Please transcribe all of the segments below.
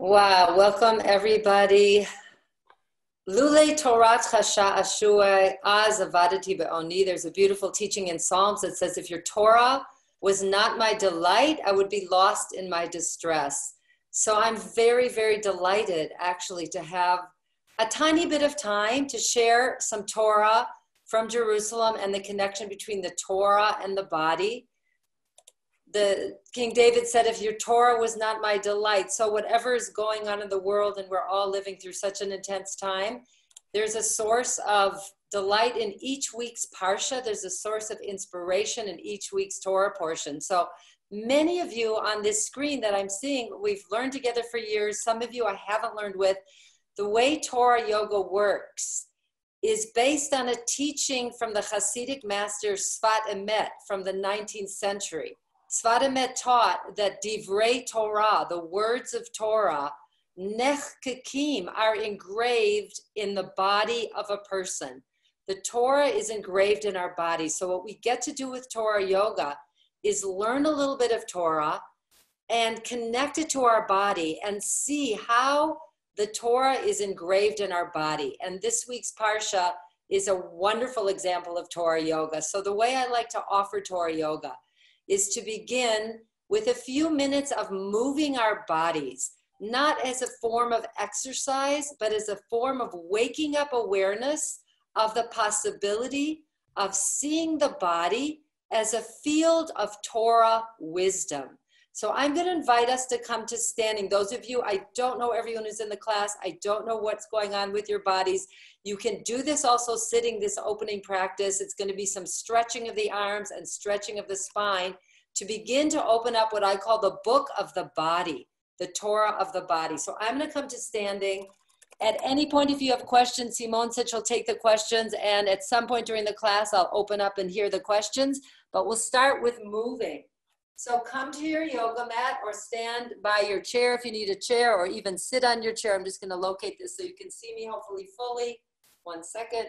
Wow, welcome everybody. Lule Torat Chasha Ashua Az Avadati Be'oni. There's a beautiful teaching in Psalms that says, if your Torah was not my delight, I would be lost in my distress. So I'm very, very delighted actually to have a tiny bit of time to share some Torah from Jerusalem and the connection between the Torah and the body. The King David said, if your Torah was not my delight. So whatever is going on in the world, and we're all living through such an intense time, there's a source of delight in each week's Parsha. There's a source of inspiration in each week's Torah portion. So many of you on this screen that I'm seeing, we've learned together for years. Some of you I haven't learned with. The way Torah yoga works is based on a teaching from the Hasidic master Sfat Emet from the 19th century. Sfat Emet taught that Divrei Torah, the words of Torah, nechkekim, are engraved in the body of a person. The Torah is engraved in our body. So what we get to do with Torah yoga is learn a little bit of Torah and connect it to our body and see how the Torah is engraved in our body. And this week's Parsha is a wonderful example of Torah yoga. So the way I like to offer Torah yoga is to begin with a few minutes of moving our bodies, not as a form of exercise, but as a form of waking up awareness of the possibility of seeing the body as a field of Torah wisdom. So I'm going to invite us to come to standing. Those of you, I don't know everyone who's in the class. I don't know what's going on with your bodies. You can do this also sitting, this opening practice. It's going to be some stretching of the arms and stretching of the spine to begin to open up what I call the book of the body, the Torah of the body. So I'm going to come to standing. At any point, if you have questions, Simone said she'll take the questions. And at some point during the class, I'll open up and hear the questions. But we'll start with moving. So come to your yoga mat or stand by your chair if you need a chair, or even sit on your chair. I'm just going to locate this so you can see me hopefully fully. 1 second.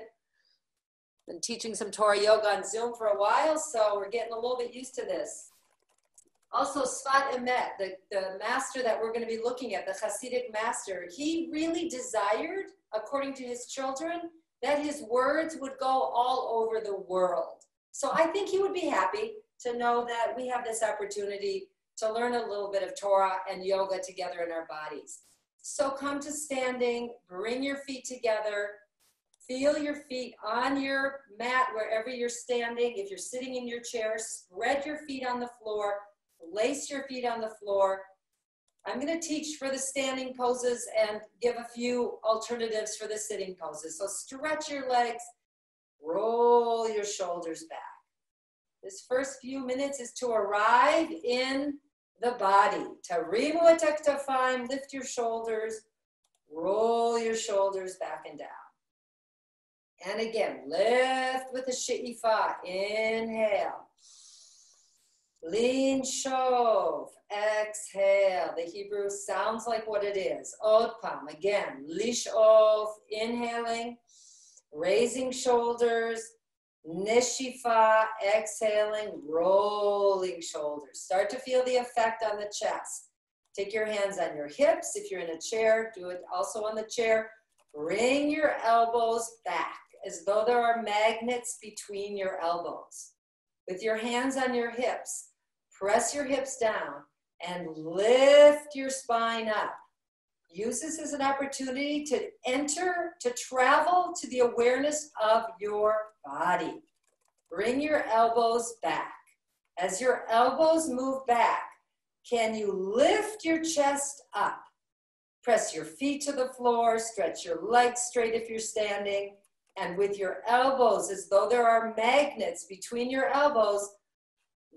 Been teaching some Torah yoga on Zoom for a while, so we're getting a little bit used to this. Also, Sfat Emet, the master that we're going to be looking at, the Hasidic master, he really desired, according to his children, that his words would go all over the world. So I think he would be happy to know that we have this opportunity to learn a little bit of Torah and yoga together in our bodies. So come to standing, bring your feet together, feel your feet on your mat wherever you're standing. If you're sitting in your chair, spread your feet on the floor, place your feet on the floor. I'm going to teach for the standing poses and give a few alternatives for the sitting poses. So stretch your legs, roll your shoulders back. This first few minutes is to arrive in the body. Tarimu et haktafaim, lift your shoulders, roll your shoulders back and down. And again, lift with a she'ifa, inhale. Lean shov, exhale. The Hebrew sounds like what it is. Od pam, again, lishov, inhaling, raising shoulders, Neshifa, exhaling, rolling shoulders. Start to feel the effect on the chest. Take your hands on your hips. If you're in a chair, do it also on the chair. Bring your elbows back as though there are magnets between your elbows. With your hands on your hips, press your hips down and lift your spine up. Use this as an opportunity to enter, to travel to the awareness of your body. Bring your elbows back. As your elbows move back, can you lift your chest up? Press your feet to the floor, stretch your legs straight if you're standing, and with your elbows, as though there are magnets between your elbows,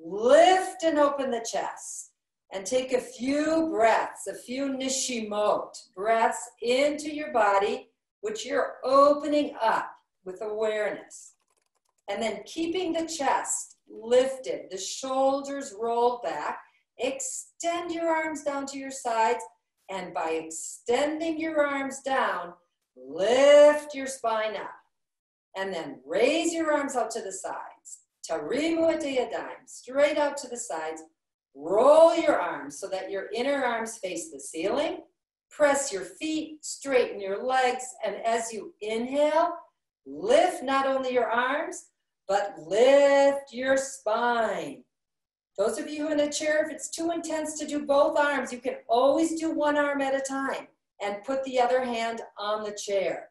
lift and open the chest. And take a few breaths, a few nishimot, breaths into your body, which you're opening up with awareness. And then keeping the chest lifted, the shoulders rolled back, extend your arms down to your sides, and by extending your arms down, lift your spine up. And then raise your arms out to the sides. Tarimu et yadayim, straight out to the sides. Roll your arms so that your inner arms face the ceiling. Press your feet, straighten your legs, and as you inhale, lift not only your arms, but lift your spine. Those of you who are in a chair, if it's too intense to do both arms, you can always do one arm at a time and put the other hand on the chair.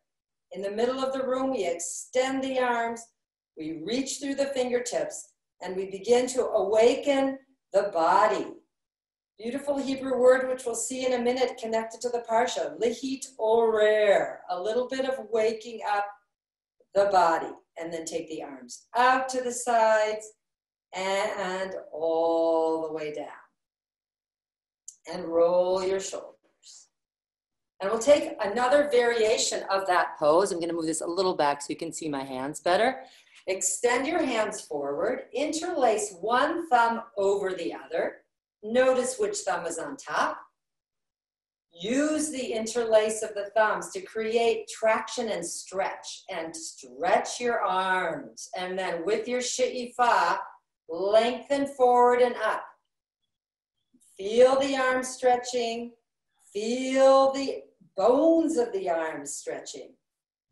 In the middle of the room, we extend the arms, we reach through the fingertips, and we begin to awaken the body. Beautiful Hebrew word, which we'll see in a minute, connected to the Parsha, lihit orer, a little bit of waking up the body. And then take the arms out to the sides and all the way down. And roll your shoulders. And we'll take another variation of that pose. I'm going to move this a little back so you can see my hands better. Extend your hands forward. Interlace one thumb over the other. Notice which thumb is on top. Use the interlace of the thumbs to create traction and stretch your arms. And then with your she'ifa, lengthen forward and up. Feel the arms stretching. Feel the bones of the arms stretching.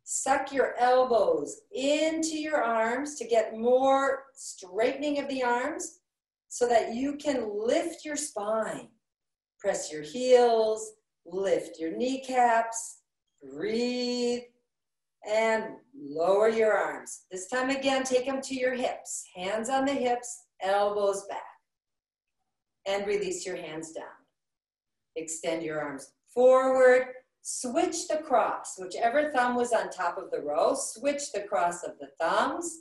Suck your elbows into your arms to get more straightening of the arms so that you can lift your spine. Press your heels, lift your kneecaps, breathe, and lower your arms. This time again, take them to your hips. Hands on the hips, elbows back. And release your hands down. Extend your arms forward. Switch the cross. Whichever thumb was on top of the row, switch the cross of the thumbs.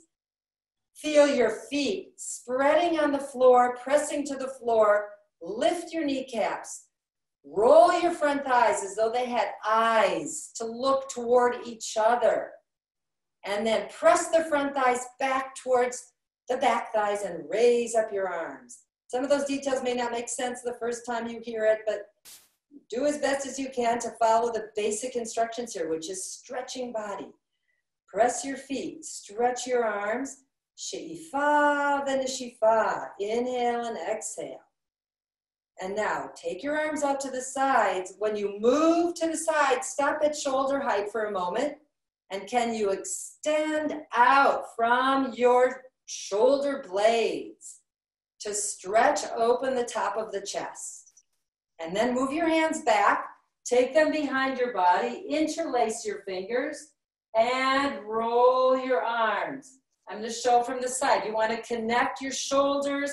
Feel your feet spreading on the floor, pressing to the floor. Lift your kneecaps. Roll your front thighs as though they had eyes to look toward each other. And then press the front thighs back towards the back thighs and raise up your arms. Some of those details may not make sense the first time you hear it, but do as best as you can to follow the basic instructions here, which is stretching body. Press your feet, stretch your arms. She'ifa v'neshifa. Inhale and exhale. And now take your arms out to the sides. When you move to the side, stop at shoulder height for a moment. And can you extend out from your shoulder blades to stretch open the top of the chest? And then move your hands back. Take them behind your body. Interlace your fingers and roll your arms. I'm going to show from the side. You want to connect your shoulders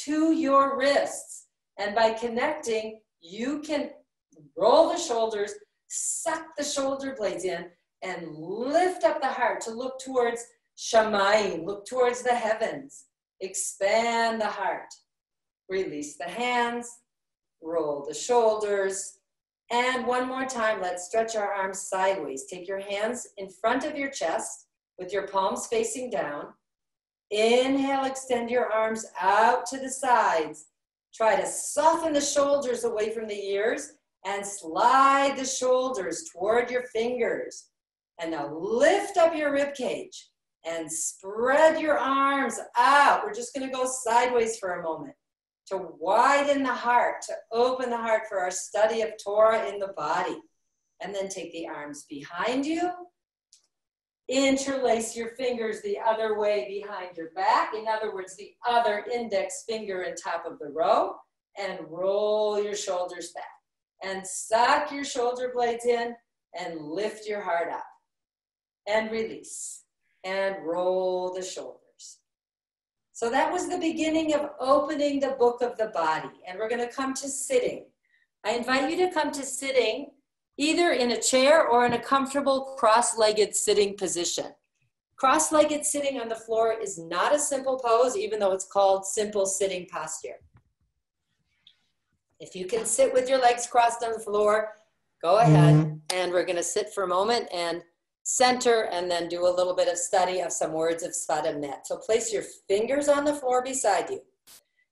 to your wrists. And by connecting, you can roll the shoulders, suck the shoulder blades in, and lift up the heart to look towards Shamayim, look towards the heavens. Expand the heart. Release the hands, roll the shoulders. And one more time, let's stretch our arms sideways. Take your hands in front of your chest with your palms facing down. Inhale, extend your arms out to the sides. Try to soften the shoulders away from the ears and slide the shoulders toward your fingers. And now lift up your rib cage and spread your arms out. We're just going to go sideways for a moment to widen the heart, to open the heart for our study of Torah in the body. And then take the arms behind you. Interlace your fingers the other way behind your back. In other words, the other index finger on top of the row. And roll your shoulders back. And suck your shoulder blades in and lift your heart up. And release. And roll the shoulders. So that was the beginning of opening the book of the body. And we're going to come to sitting. I invite you to come to sitting either in a chair or in a comfortable cross-legged sitting position. Cross-legged sitting on the floor is not a simple pose, even though it's called simple sitting posture. If you can sit with your legs crossed on the floor, go ahead. And we're going to sit for a moment and center and then do a little bit of study of some words of Sfat Emet. So place your fingers on the floor beside you.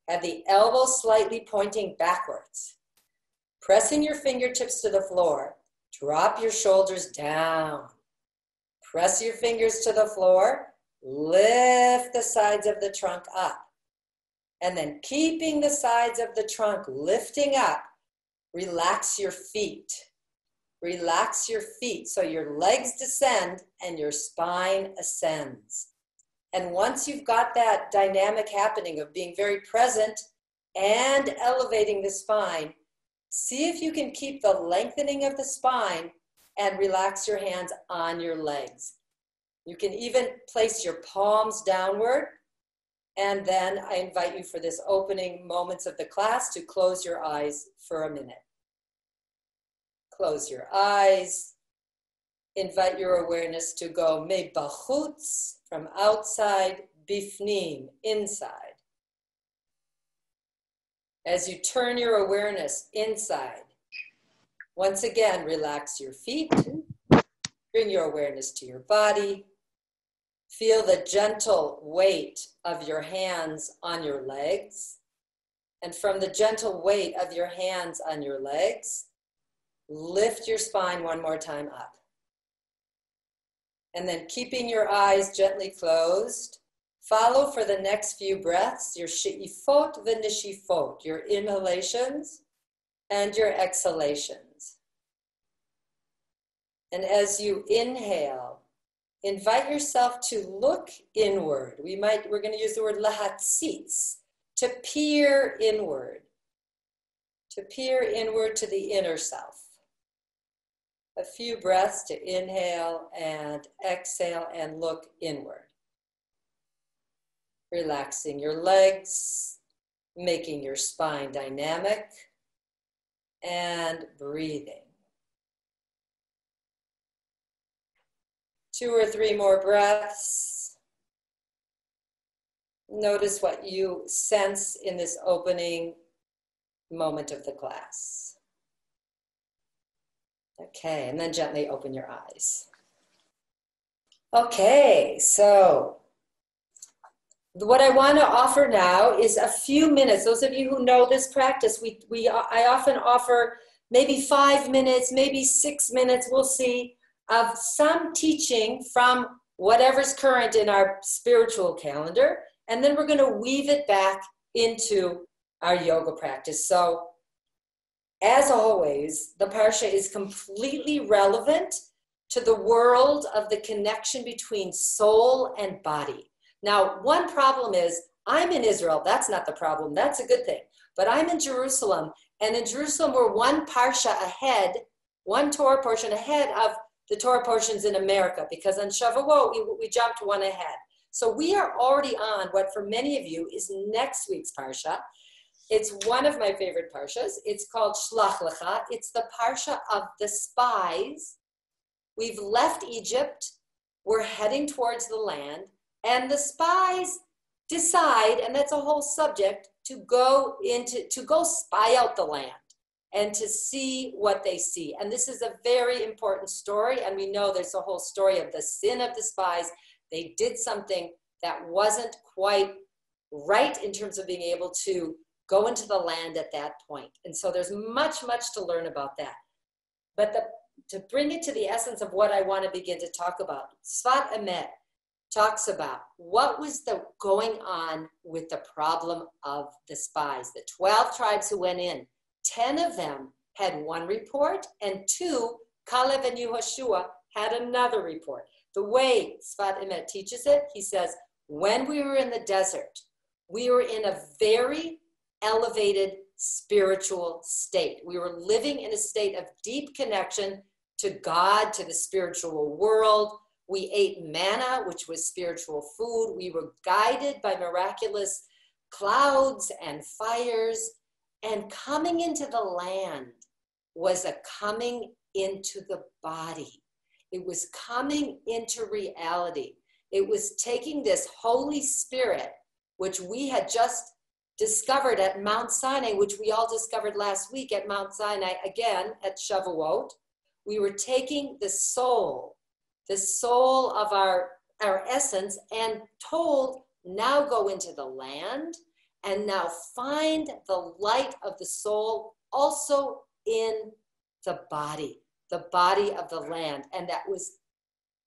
Have the elbows slightly pointing backwards. Pressing your fingertips to the floor, drop your shoulders down. Press your fingers to the floor, lift the sides of the trunk up. And then keeping the sides of the trunk lifting up, relax your feet. Relax your feet so your legs descend and your spine ascends. And once you've got that dynamic happening of being very present and elevating the spine, see if you can keep the lengthening of the spine and relax your hands on your legs. You can even place your palms downward. And then I invite you for this opening moments of the class to close your eyes for a minute. Close your eyes. Invite your awareness to go mebachutz, from outside, bifnim, inside. As you turn your awareness inside, once again, relax your feet. Bring your awareness to your body. Feel the gentle weight of your hands on your legs. And from the gentle weight of your hands on your legs, lift your spine one more time up. And then keeping your eyes gently closed, follow for the next few breaths your she'ifot v'nishifot, your inhalations and your exhalations. And as you inhale, invite yourself to look inward. We're going to use the word lahatzitz, to peer inward to the inner self. A few breaths to inhale and exhale and look inward. Relaxing your legs, making your spine dynamic, and breathing. 2 or 3 more breaths. Notice what you sense in this opening moment of the class. Okay, and then gently open your eyes. Okay, so what I want to offer now is a few minutes. Those of you who know this practice, I often offer maybe 5 minutes, maybe 6 minutes, we'll see, of some teaching from whatever's current in our spiritual calendar, and then we're going to weave it back into our yoga practice. So, as always, the Parsha is completely relevant to the world of the connection between soul and body. Now, one problem is, I'm in Israel. That's not the problem. That's a good thing. But I'm in Jerusalem, and in Jerusalem, we're one Parsha ahead, one Torah portion ahead of the Torah portions in America, because on Shavuot, we jumped one ahead. So we are already on what for many of you is next week's Parsha. It's one of my favorite Parshas. It's called Shlach Lecha. It's the Parsha of the spies. We've left Egypt. We're heading towards the land. And the spies decide, and that's a whole subject, to go spy out the land and to see what they see. And this is a very important story. And we know there's a whole story of the sin of the spies. They did something that wasn't quite right in terms of being able to go into the land at that point. And so there's much, much to learn about that. But to bring it to the essence of what I want to begin to talk about, Sfat Emet talks about what was going on with the problem of the spies. The 12 tribes who went in, 10 of them had one report, and 2, Caleb and Yehoshua, had another report. The way Sfat Emet teaches it, he says, when we were in the desert, we were in a very elevated spiritual state. We were living in a state of deep connection to God, to the spiritual world. We ate manna, which was spiritual food. We were guided by miraculous clouds and fires. And coming into the land was a coming into the body. It was coming into reality. It was taking this Holy Spirit, which we had just discovered at Mount Sinai, which we all discovered last week at Mount Sinai, again at Shavuot. We were taking the soul of our essence, and told, now go into the land and now find the light of the soul also in the body of the land. And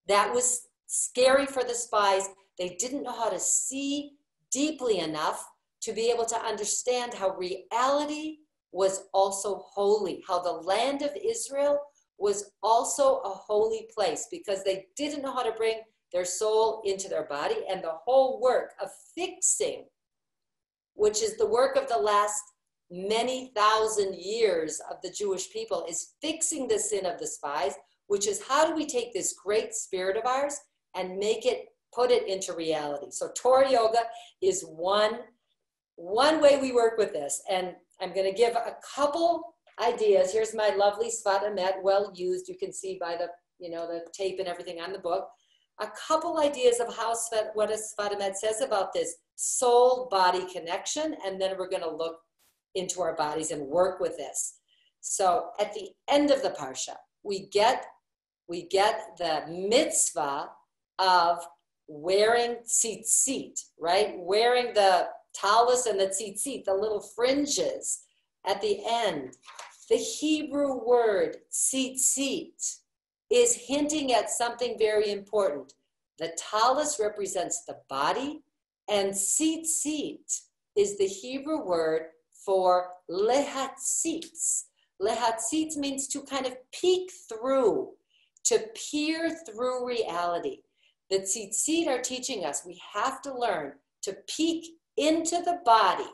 that was scary for the spies. They didn't know how to see deeply enough to be able to understand how reality was also holy, how the land of Israel was also a holy place because they didn't know how to bring their soul into their body. And the whole work of fixing, which is the work of the last many thousand years of the Jewish people, is fixing the sin of the spies, which is how do we take this great spirit of ours and put it into reality. So Torah yoga is one way we work with this. And I'm going to give a couple ideas. Here's my lovely Sfat Emet, well used. You can see by the tape and everything on the book. A couple ideas of what a Sfat Emet says about this soul-body connection, and then we're going to look into our bodies and work with this. So at the end of the parsha, we get the mitzvah of wearing tzitzit, right? Wearing the talus and the tzitzit, the little fringes at the end. The Hebrew word tzitzit is hinting at something very important. The talus represents the body, and tzitzit is the Hebrew word for lehatzitz. Lehatzitz means to kind of peek through, to peer through reality. The tzitzit are teaching us we have to learn to peek into the body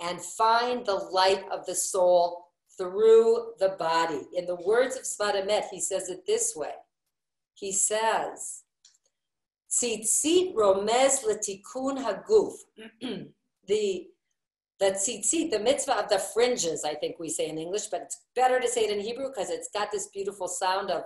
and find the light of the soul through the body. In the words of Sfat Emet, he says it this way. He says, tzitzit romez letikun haguf. The tzitzit, the mitzvah of the fringes, I think we say in English, but it's better to say it in Hebrew because it's got this beautiful sound of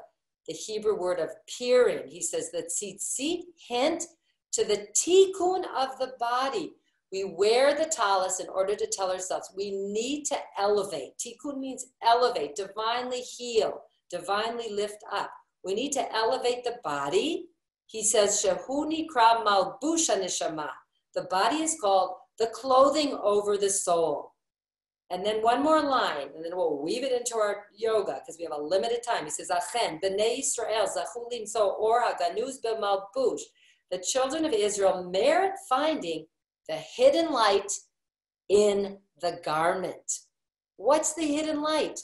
the Hebrew word of peering. He says the tzitzit hint to the tikkun of the body. We wear the talus in order to tell ourselves we need to elevate. Tikkun means elevate, divinely heal, divinely lift up. We need to elevate the body. He says, Shehu nikra malbush haneshama. The body is called the clothing over the soul. And then one more line, and then we'll weave it into our yoga because we have a limited time. He says, Achen, B'nai Yisrael, zachu limso or haganuz b'malbush. The children of Israel merit finding the hidden light in the garment. What's the hidden light?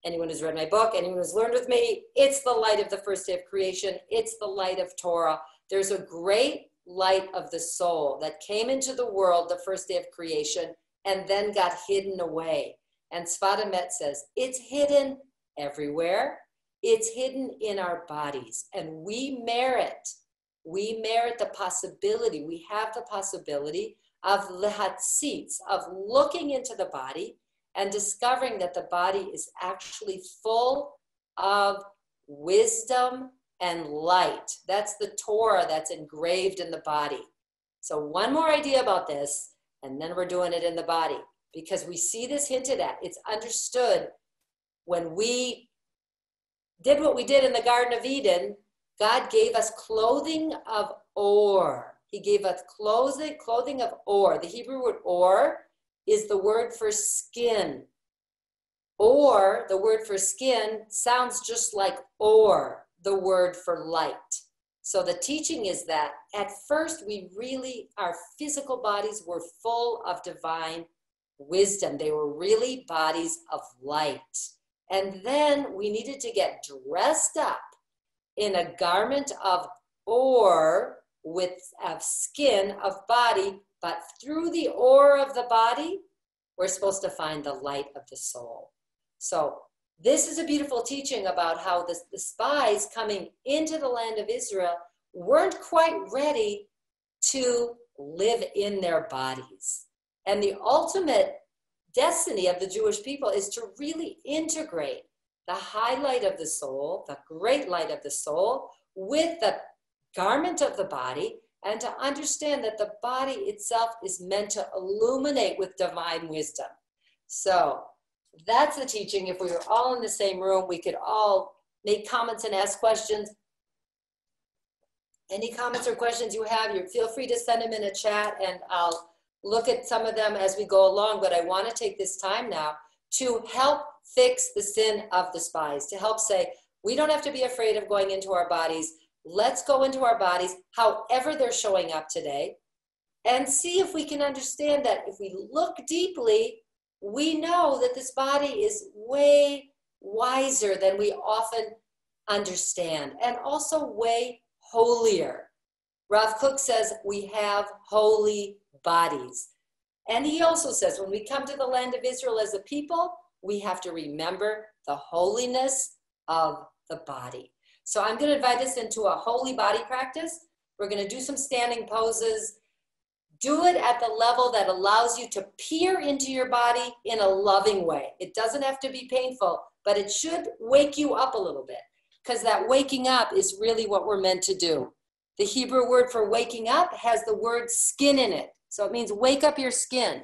Anyone who's read my book, anyone who's learned with me, it's the light of the first day of creation. It's the light of Torah. There's a great light of the soul that came into the world the first day of creation and then got hidden away. And Sfat Emet says, it's hidden everywhere. It's hidden in our bodies. And we merit the possibility, we have the possibility of lehatzitz, of looking into the body and discovering that the body is actually full of wisdom and light. That's the Torah that's engraved in the body. So one more idea about this, and then we're doing it in the body, because we see this hinted at. It's understood when we did what we did in the Garden of Eden. God gave us clothing of or. He gave us clothing of or. The Hebrew word or is the word for skin. Or, the word for skin, sounds just like or, the word for light. So the teaching is that at first our physical bodies were full of divine wisdom. They were really bodies of light. And then we needed to get dressed up in a garment of ore of skin, of body, but through the ore of the body, we're supposed to find the light of the soul. So this is a beautiful teaching about how the spies coming into the land of Israel weren't quite ready to live in their bodies. And the ultimate destiny of the Jewish people is to really integrate the highlight of the soul, the great light of the soul, with the garment of the body, and to understand that the body itself is meant to illuminate with divine wisdom. So that's the teaching. If we were all in the same room, we could all make comments and ask questions. Any comments or questions you have, feel free to send them in a chat, and I'll look at some of them as we go along. But I want to take this time now to help fix the sin of the spies, to help say, we don't have to be afraid of going into our bodies. Let's go into our bodies, however they're showing up today, and see if we can understand that if we look deeply, we know that this body is way wiser than we often understand, and also way holier. Rav Kook says we have holy bodies. And he also says when we come to the land of Israel as a people, we have to remember the holiness of the body. So I'm going to invite us into a holy body practice. We're going to do some standing poses. Do it at the level that allows you to peer into your body in a loving way. It doesn't have to be painful, but it should wake you up a little bit, because that waking up is really what we're meant to do. The Hebrew word for waking up has the word skin in it. So it means wake up your skin.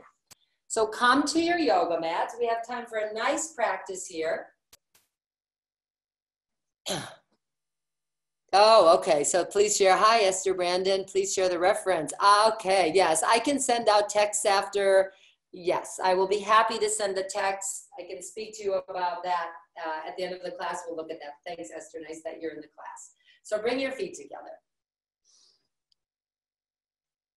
So come to your yoga mats. We have time for a nice practice here. Oh, okay. So please share. Hi, Esther Brandon. Please share the reference. Okay. Yes, I can send out texts after. Yes, I will be happy to send the text. I can speak to you about that at the end of the class. We'll look at that. Thanks, Esther. Nice that you're in the class. So bring your feet together.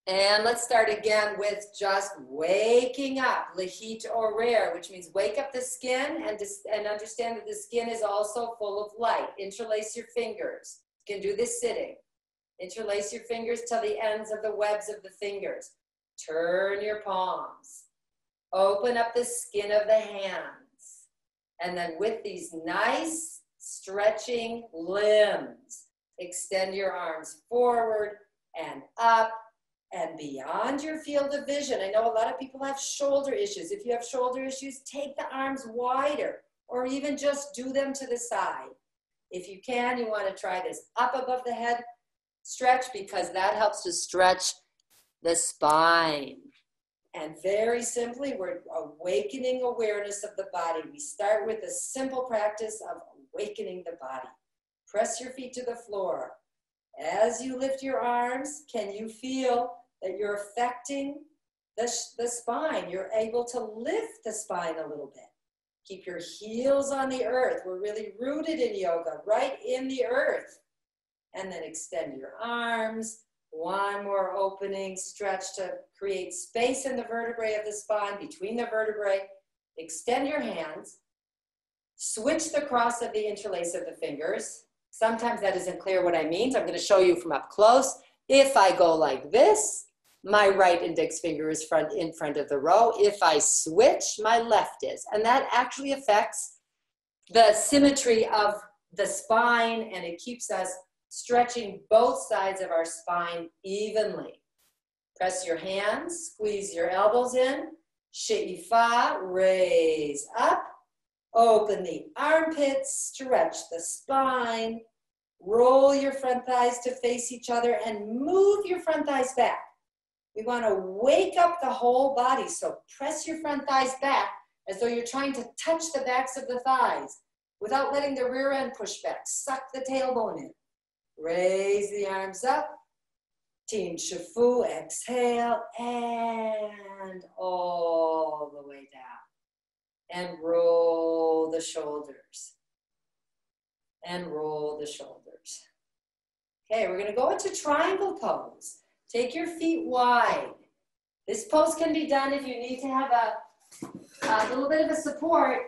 And let's start again with just waking up, lehit orer, which means wake up the skin and understand that the skin is also full of light. Interlace your fingers. You can do this sitting. Interlace your fingers till the ends of the webs of the fingers. Turn your palms. Open up the skin of the hands. And then with these nice stretching limbs, extend your arms forward and up and beyond your field of vision. I know a lot of people have shoulder issues. If you have shoulder issues, take the arms wider or even just do them to the side. If you can, you want to try this up above the head stretch, because that helps to stretch the spine. And very simply, we're awakening awareness of the body. We start with a simple practice of awakening the body. Press your feet to the floor. As you lift your arms, can you feel that you're affecting the spine? You're able to lift the spine a little bit. Keep your heels on the earth. We're really rooted in yoga, right in the earth. And then extend your arms. One more opening, stretch to create space in the vertebrae of the spine, between the vertebrae. Extend your hands. Switch the cross of the interlace of the fingers. Sometimes that isn't clear what I mean, so I'm going to show you from up close. If I go like this, my right index finger is in front of the row. If I switch, my left is. And that actually affects the symmetry of the spine, and it keeps us stretching both sides of our spine evenly. Press your hands, squeeze your elbows in. She'ifa, raise up. Open the armpits, stretch the spine, roll your front thighs to face each other and move your front thighs back. We want to wake up the whole body, so press your front thighs back as though you're trying to touch the backs of the thighs without letting the rear end push back. Suck the tailbone in. Raise the arms up. Tin Shafu, exhale, and all the way down. And roll the shoulders. And roll the shoulders. Okay, we're going to go into triangle pose. Take your feet wide. This pose can be done if you need to have a little bit of a support.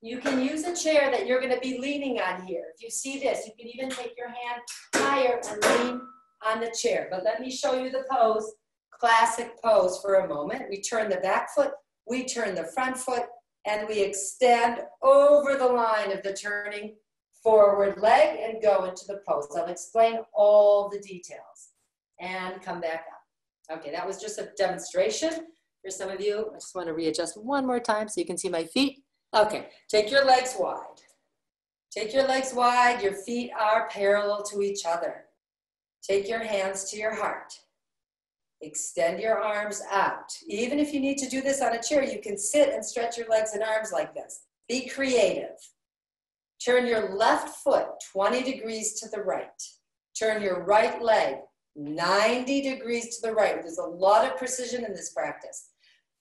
You can use a chair that you're going to be leaning on here. If you see this, you can even take your hand higher and lean on the chair. But let me show you the pose, classic pose for a moment. We turn the back foot, we turn the front foot, and we extend over the line of the turning forward leg and go into the pose. I'll explain all the details and come back up. Okay, that was just a demonstration for some of you. I just want to readjust one more time so you can see my feet. Okay, take your legs wide. Take your legs wide. Your feet are parallel to each other. Take your hands to your heart. Extend your arms out. Even if you need to do this on a chair, you can sit and stretch your legs and arms like this. Be creative. Turn your left foot 20 degrees to the right. Turn your right leg 90 degrees to the right. There's a lot of precision in this practice.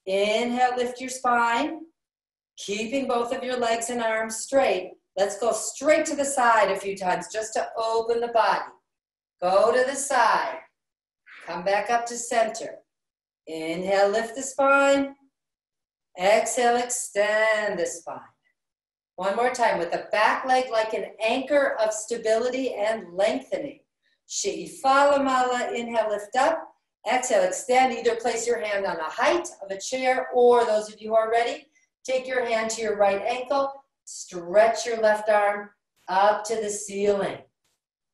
Inhale, lift your spine, keeping both of your legs and arms straight. Let's go straight to the side a few times just to open the body. Go to the side. Come back up to center. Inhale, lift the spine. Exhale, extend the spine. One more time with the back leg like an anchor of stability and lengthening. She'ifa lamala, inhale, lift up. Exhale, extend. Either place your hand on the height of a chair, or those of you who are ready, take your hand to your right ankle, stretch your left arm up to the ceiling.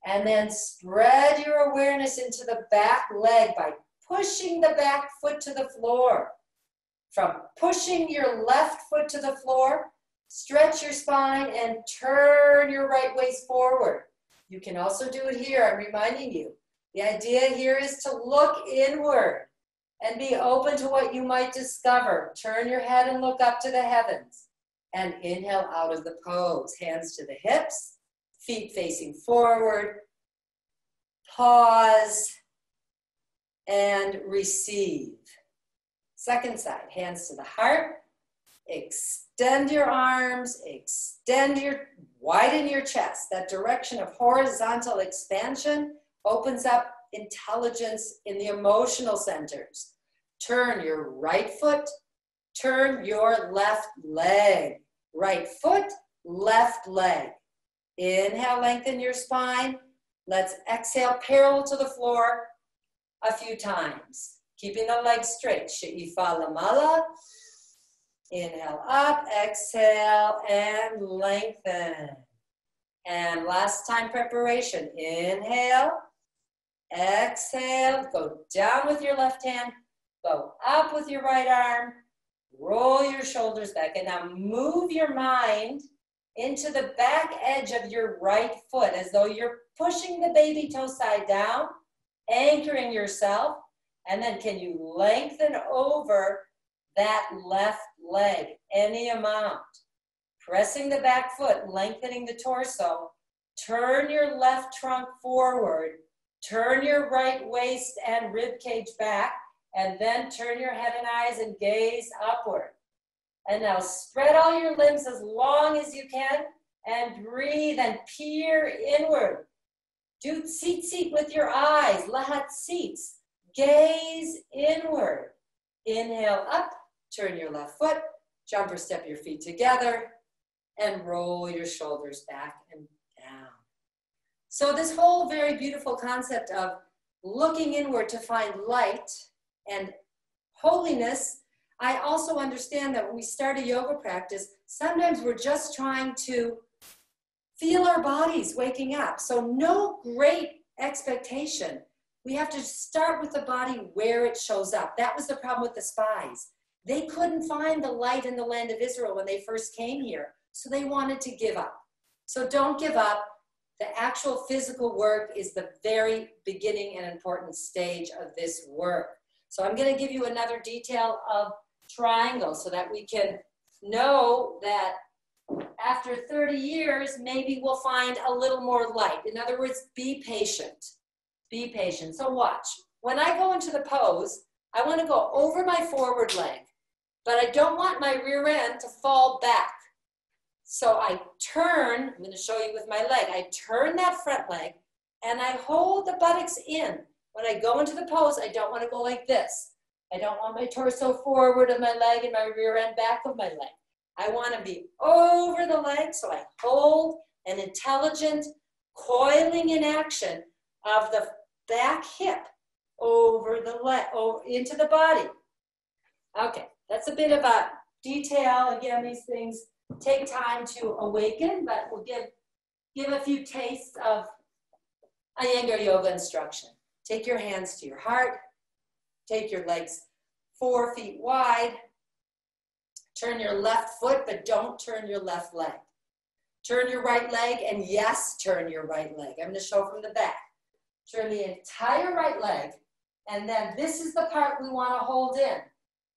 And then spread your awareness into the back leg by pushing the back foot to the floor. From pushing your left foot to the floor, stretch your spine and turn your right waist forward. You can also do it here. I'm reminding you. The idea here is to look inward and be open to what you might discover. Turn your head and look up to the heavens. And inhale out of the pose. Hands to the hips, feet facing forward. Pause and receive. Second side, hands to the heart. Extend your arms, widen your chest. That direction of horizontal expansion opens up intelligence in the emotional centers. Turn your right foot, turn your left leg. Right foot, left leg. Inhale, lengthen your spine. Let's exhale parallel to the floor a few times. Keeping the legs straight. She'ifa lamala. Inhale up, exhale, and lengthen. And last time preparation. Inhale, exhale, go down with your left hand, go up with your right arm, roll your shoulders back, and now move your mind into the back edge of your right foot as though you're pushing the baby toe side down, anchoring yourself, and then can you lengthen over that left leg, any amount. Pressing the back foot, lengthening the torso. Turn your left trunk forward. Turn your right waist and rib cage back. And then turn your head and eyes and gaze upward. And now spread all your limbs as long as you can. And breathe and peer inward. Do tzitzit with your eyes. Lahat seats. Gaze inward. Inhale up. Turn your left foot. Jump or step your feet together. And roll your shoulders back and down. So this whole very beautiful concept of looking inward to find light and holiness, I also understand that when we start a yoga practice, sometimes we're just trying to feel our bodies waking up. So no great expectation. We have to start with the body where it shows up. That was the problem with the spies. They couldn't find the light in the land of Israel when they first came here. So they wanted to give up. So don't give up. The actual physical work is the very beginning and important stage of this work. So I'm going to give you another detail of triangle so that we can know that after 30 years, maybe we'll find a little more light. In other words, be patient. Be patient. So watch. When I go into the pose, I want to go over my forward leg, but I don't want my rear end to fall back. So I turn, I'm going to show you with my leg, I turn that front leg and I hold the buttocks in. When I go into the pose, I don't want to go like this. I don't want my torso forward of my leg and my rear end back of my leg. I want to be over the leg, so I hold an intelligent coiling in action of the back hip over the leg, into the body. Okay, that's a bit of a detail. Again, these things take time to awaken, but we'll give a few tastes of Iyengar yoga instruction. Take your hands to your heart. Take your legs 4 feet wide. Turn your left foot, but don't turn your left leg. Turn your right leg, and yes, turn your right leg. I'm going to show from the back. Turn the entire right leg, and then this is the part we want to hold in.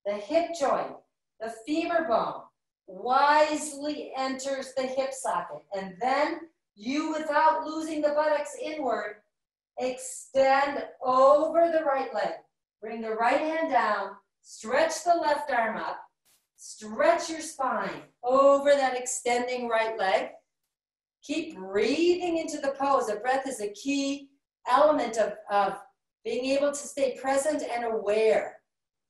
The hip joint, the femur bone, wisely enters the hip socket. And then you, without losing the buttocks inward, extend over the right leg. Bring the right hand down, stretch the left arm up, stretch your spine over that extending right leg. Keep breathing into the pose. The breath is a key element of being able to stay present and aware.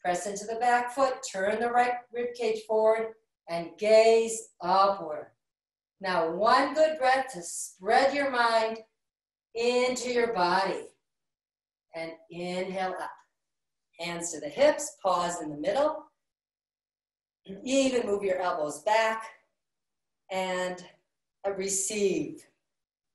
Press into the back foot, turn the right rib cage forward, and gaze upward. Now, one good breath to spread your mind into your body. And inhale up. Hands to the hips, pause in the middle. Even move your elbows back. And receive.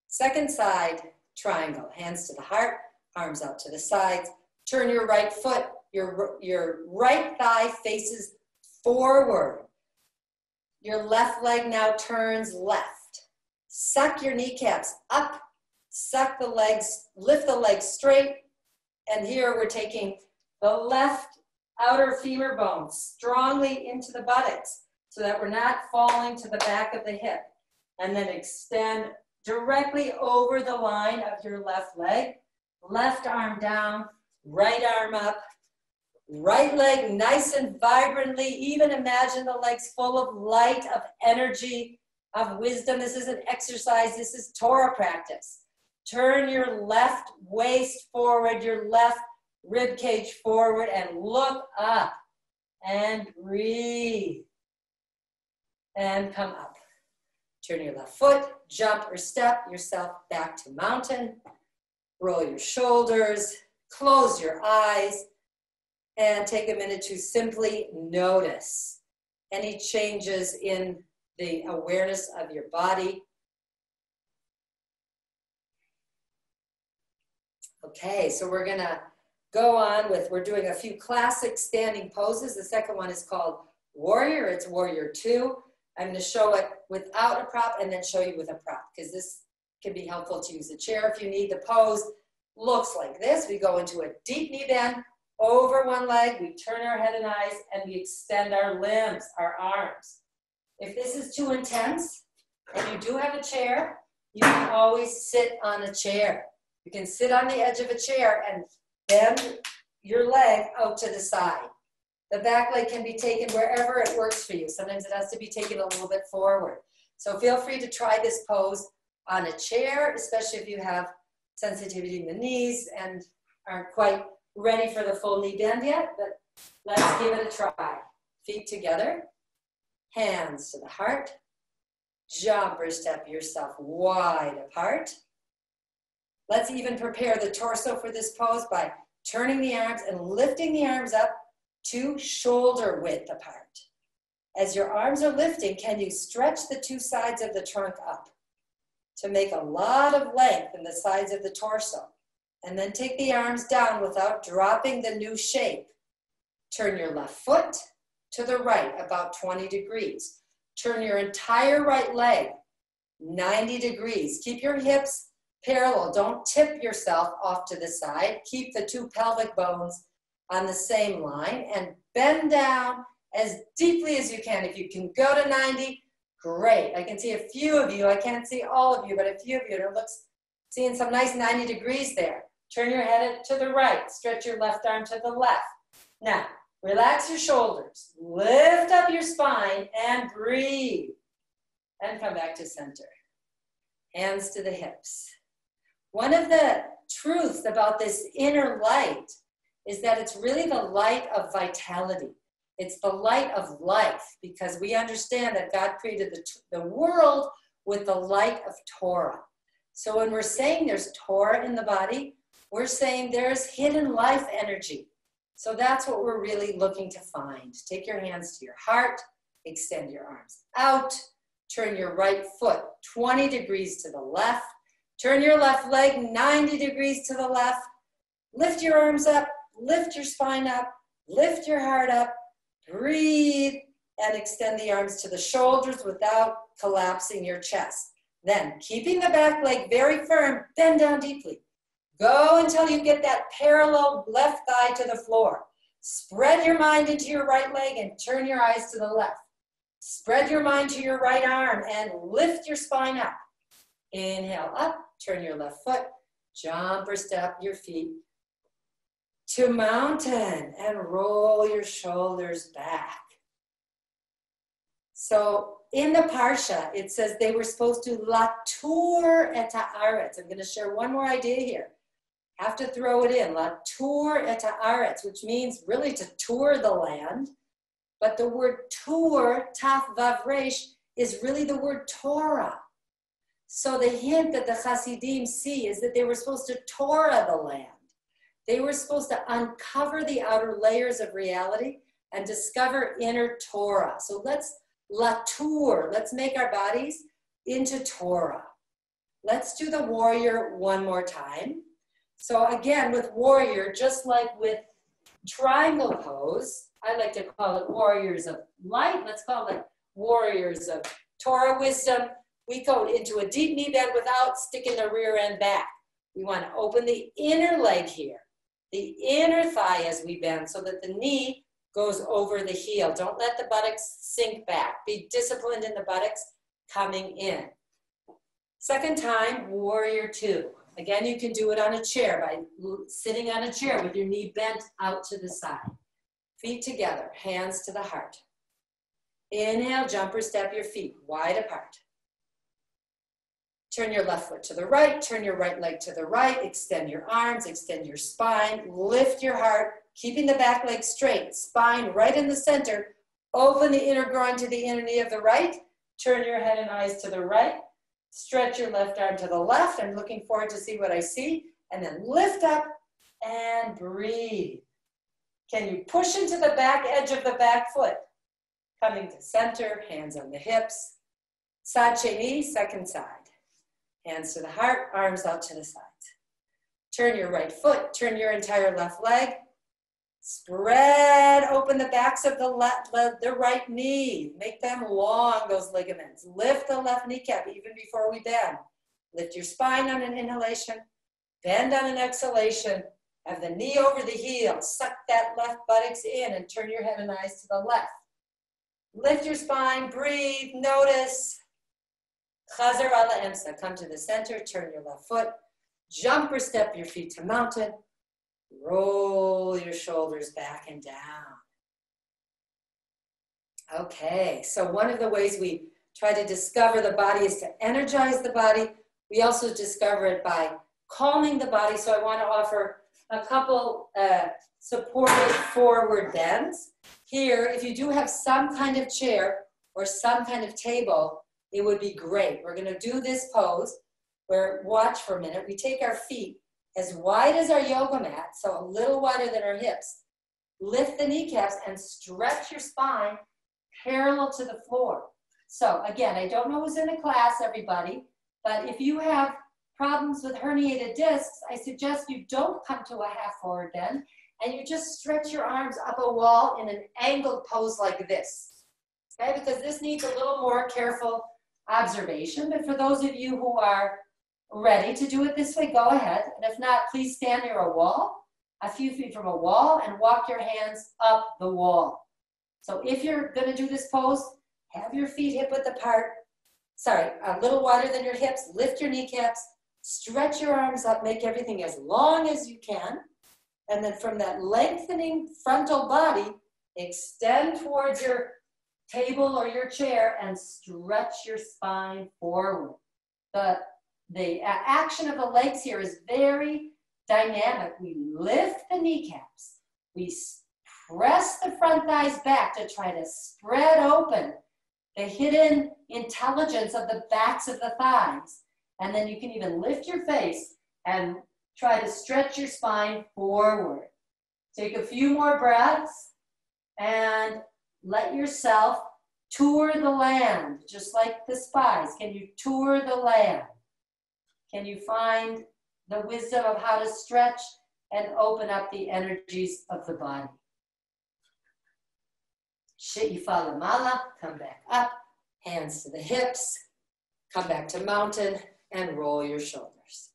Second side, triangle. Hands to the heart, arms out to the sides. Turn your right foot, your right thigh faces forward. Your left leg now turns left. Suck your kneecaps up. Suck the legs, lift the legs straight. And here we're taking the left outer femur bone strongly into the buttocks so that we're not falling to the back of the hip. And then extend directly over the line of your left leg. Left arm down, right arm up. Right leg nice and vibrantly. Even imagine the legs full of light, of energy, of wisdom. This isn't exercise, this is Torah practice. Turn your left waist forward, your left rib cage forward, and look up. And breathe. And come up. Turn your left foot, jump or step yourself back to mountain. Roll your shoulders, close your eyes, and take a minute to simply notice any changes in the awareness of your body. Okay, so we're gonna go on with, we're doing a few classic standing poses. The second one is called Warrior. It's Warrior 2. I'm gonna show it without a prop and then show you with a prop, because this can be helpful to use a chair if you need. The pose looks like this. We go into a deep knee bend, over one leg, we turn our head and eyes, and we extend our limbs, our arms. If this is too intense, and you do have a chair, you can always sit on a chair. You can sit on the edge of a chair and bend your leg out to the side. The back leg can be taken wherever it works for you. Sometimes it has to be taken a little bit forward. So feel free to try this pose on a chair, especially if you have sensitivity in the knees and aren't quite ready for the full knee bend yet, but let's give it a try. Feet together, hands to the heart, jump or step yourself wide apart. Let's even prepare the torso for this pose by turning the arms and lifting the arms up to shoulder width apart. As your arms are lifting, can you stretch the two sides of the trunk up to make a lot of length in the sides of the torso? And then take the arms down without dropping the new shape. Turn your left foot to the right about 20 degrees. Turn your entire right leg 90 degrees. Keep your hips parallel. Don't tip yourself off to the side. Keep the two pelvic bones on the same line and bend down as deeply as you can. If you can go to 90, great. I can see a few of you. I can't see all of you, but a few of you. It looks, seeing some nice 90 degrees there. Turn your head to the right. Stretch your left arm to the left. Now, relax your shoulders. Lift up your spine and breathe. And come back to center. Hands to the hips. One of the truths about this inner light is that it's really the light of vitality. It's the light of life, because we understand that God created the world with the light of Torah. So when we're saying there's Torah in the body, we're saying there's hidden life energy. So that's what we're really looking to find. Take your hands to your heart, extend your arms out, turn your right foot 20 degrees to the left, turn your left leg 90 degrees to the left, lift your arms up, lift your spine up, lift your heart up, breathe, and extend the arms to the shoulders without collapsing your chest. Then, keeping the back leg very firm, bend down deeply. Go until you get that parallel left thigh to the floor. Spread your mind into your right leg and turn your eyes to the left. Spread your mind to your right arm and lift your spine up. Inhale up, turn your left foot, jump or step your feet to mountain and roll your shoulders back. So in the Parsha, it says they were supposed to latur et haaretz. I'm going to share one more idea here. Have to throw it in, latur et haaretz, which means really to tour the land. But the word tour, taf vav resh, is really the word Torah. So the hint that the Hasidim see is that they were supposed to Torah the land. They were supposed to uncover the outer layers of reality and discover inner Torah. So let's latour, let's make our bodies into Torah. Let's do the warrior one more time. So again, with warrior, just like with triangle pose, I like to call it warriors of light. Let's call it warriors of Torah wisdom. We go into a deep knee bend without sticking the rear end back. We want to open the inner leg here, the inner thigh as we bend so that the knee goes over the heel. Don't let the buttocks sink back. Be disciplined in the buttocks coming in. Second time, warrior two. Again, you can do it on a chair by sitting on a chair with your knee bent out to the side. Feet together, hands to the heart. Inhale, jump or step your feet wide apart. Turn your left foot to the right, turn your right leg to the right, extend your arms, extend your spine, lift your heart, keeping the back leg straight, spine right in the center, open the inner groin to the inner knee of the right, turn your head and eyes to the right, stretch your left arm to the left. I'm looking forward to see what I see, and then lift up and breathe. Can you push into the back edge of the back foot? Coming to center, hands on the hips, side sheni, second side. Hands to the heart, arms out to the sides. Turn your right foot, turn your entire left leg. Spread open the backs of the right knee. Make them long, those ligaments. Lift the left kneecap even before we bend. Lift your spine on an inhalation. Bend on an exhalation. Have the knee over the heel. Suck that left buttocks in and turn your head and eyes to the left. Lift your spine, breathe, notice. Chazar ala emsa, come to the center, turn your left foot, jump or step your feet to mountain, roll your shoulders back and down. Okay, so one of the ways we try to discover the body is to energize the body. We also discover it by calming the body. So I want to offer a couple supported forward bends. Here, if you do have some kind of chair or some kind of table, it would be great. We're going to do this pose where, watch for a minute, we take our feet as wide as our yoga mat, so a little wider than our hips. Lift the kneecaps and stretch your spine parallel to the floor. So again, I don't know who's in the class, everybody, but if you have problems with herniated discs, I suggest you don't come to a half forward bend and you just stretch your arms up a wall in an angled pose like this. Okay, because this needs a little more careful observation, but for those of you who are ready to do it this way, go ahead. And if not, please stand near a wall, a few feet from a wall, and walk your hands up the wall. So if you're going to do this pose, have your feet hip width apart, a little wider than your hips, lift your kneecaps, stretch your arms up, make everything as long as you can, and then from that lengthening frontal body, extend towards your table or your chair and stretch your spine forward. The action of the legs here is very dynamic. We lift the kneecaps. We press the front thighs back to try to spread open the hidden intelligence of the backs of the thighs. And then you can even lift your face and try to stretch your spine forward. Take a few more breaths and let yourself tour the land, just like the spies. Can you tour the land? Can you find the wisdom of how to stretch and open up the energies of the body? She'ifa lamala, come back up, hands to the hips, come back to mountain, and roll your shoulders.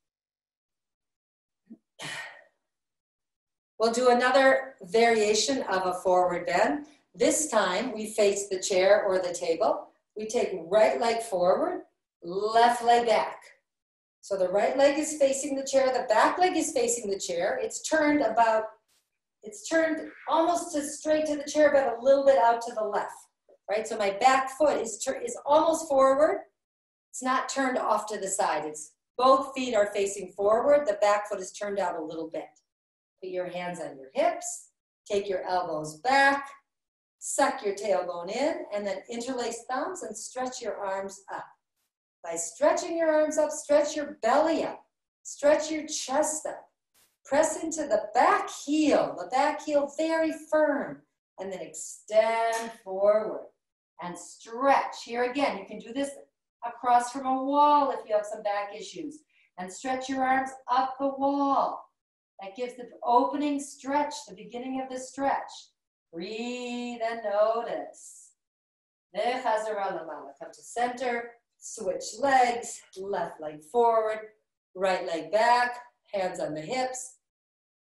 We'll do another variation of a forward bend. This time we face the chair or the table. We take right leg forward, left leg back. So the right leg is facing the chair, the back leg is facing the chair. It's turned almost straight to the chair, but a little bit out to the left, right? So my back foot is almost forward. It's not turned off to the side. Both feet are facing forward. The back foot is turned out a little bit. Put your hands on your hips. Take your elbows back. Suck your tailbone in and then interlace thumbs and stretch your arms up. By stretching your arms up, stretch your belly up. Stretch your chest up. Press into the back heel very firm, and then extend forward and stretch. Here again, you can do this across from a wall if you have some back issues, and stretch your arms up the wall. That gives the opening stretch, the beginning of the stretch. Breathe and notice. Come to center, switch legs, left leg forward, right leg back, hands on the hips.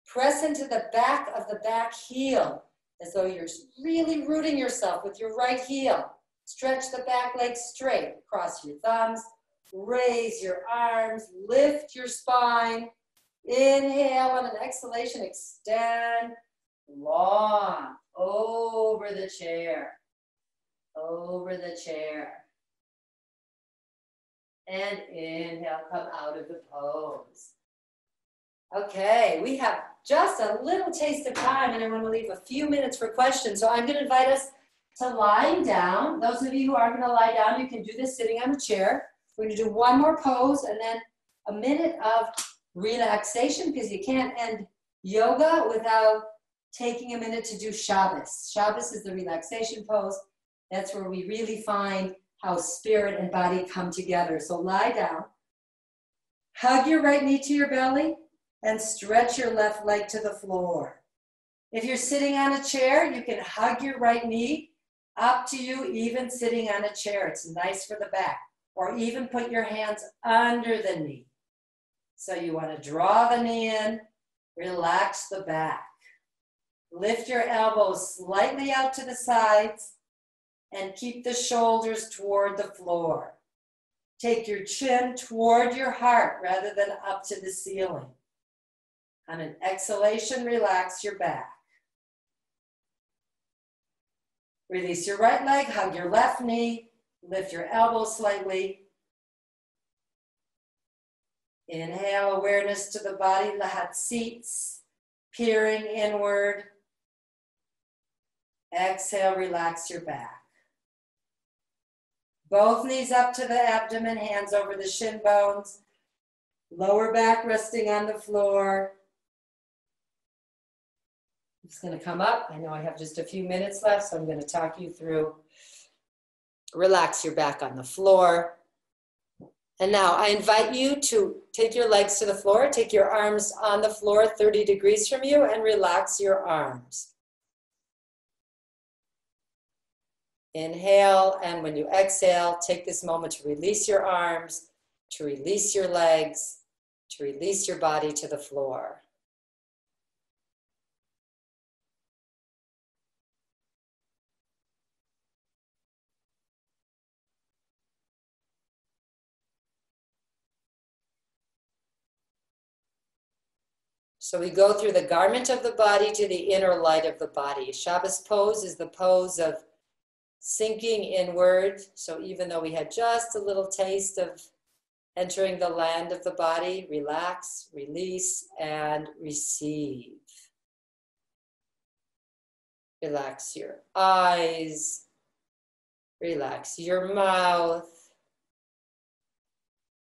Press into the back of the back heel as though you're really rooting yourself with your right heel. Stretch the back leg straight, cross your thumbs, raise your arms, lift your spine. Inhale, on an exhalation, extend long over the chair, and inhale, come out of the pose. Okay, we have just a little taste of time, and I want to leave a few minutes for questions. So I'm going to invite us to lying down. Those of you who are going to lie down, you can do this sitting on a chair. We're going to do one more pose and then a minute of relaxation, because you can't end yoga without taking a minute to do Shabbos. Shabbos is the relaxation pose. That's where we really find how spirit and body come together. So lie down. Hug your right knee to your belly and stretch your left leg to the floor. If you're sitting on a chair, you can hug your right knee. Up to you, even sitting on a chair. It's nice for the back. Or even put your hands under the knee. So you want to draw the knee in, relax the back. Lift your elbows slightly out to the sides and keep the shoulders toward the floor. Take your chin toward your heart rather than up to the ceiling. On an exhalation, relax your back. Release your right leg, hug your left knee, lift your elbows slightly. Inhale, awareness to the body, lahat seats, peering inward. Exhale, relax your back. Both knees up to the abdomen, hands over the shin bones. Lower back resting on the floor. I'm just going to come up. I know I have just a few minutes left, so I'm going to talk you through. Relax your back on the floor. And now I invite you to take your legs to the floor, take your arms on the floor 30 degrees from you, and relax your arms. Inhale, and when you exhale, take this moment to release your arms, to release your legs, to release your body to the floor. So we go through the garment of the body to the inner light of the body. Shabbos pose is the pose of sinking inward. So even though we had just a little taste of entering the land of the body, relax, release, and receive. Relax your eyes. Relax your mouth.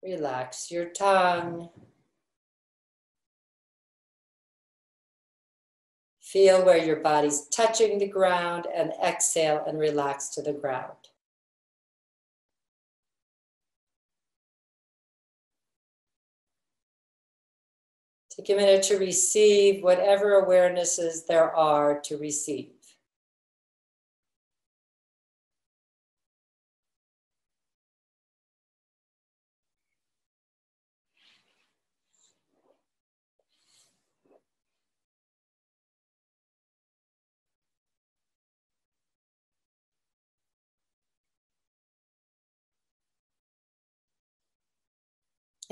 Relax your tongue. Feel where your body's touching the ground, and exhale and relax to the ground. Take a minute to receive whatever awarenesses there are to receive.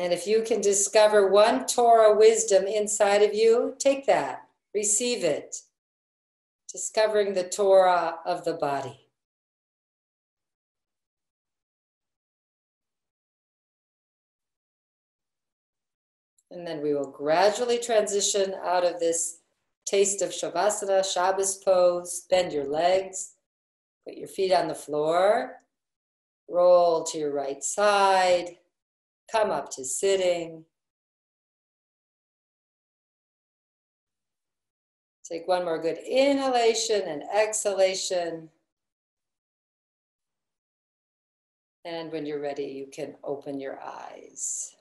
And if you can discover one Torah wisdom inside of you, take that, receive it. Discovering the Torah of the body. And then we will gradually transition out of this taste of Shavasana, Shabbos pose. Bend your legs, Put your feet on the floor. Roll to your right side. Come up to sitting. Take one more good inhalation and exhalation. And when you're ready, you can open your eyes.